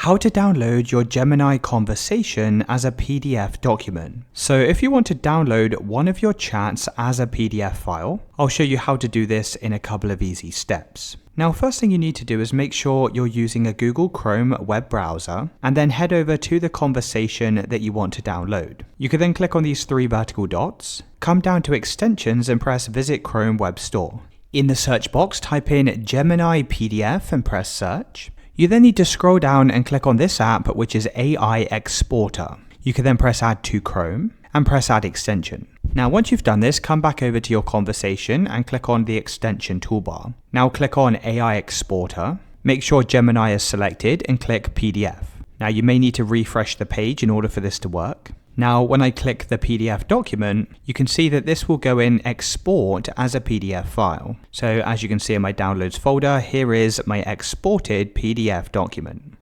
How to download your Gemini conversation as a PDF document. So if you want to download one of your chats as a PDF file, I'll show you how to do this in a couple of easy steps. Now, first thing you need to do is make sure you're using a Google Chrome web browser and then head over to the conversation that you want to download. You can then click on these three vertical dots, come down to extensions and press Visit Chrome Web Store. In the search box, type in Gemini PDF and press search. You then need to scroll down and click on this app, which is AI Exporter. You can then press Add to Chrome and press Add Extension. Now, once you've done this, come back over to your conversation and click on the extension toolbar. Now click on AI Exporter, make sure Gemini is selected and click PDF. Now you may need to refresh the page in order for this to work. Now, when I click the PDF document, you can see that this will go in export as a PDF file. So as you can see in my downloads folder, here is my exported PDF document.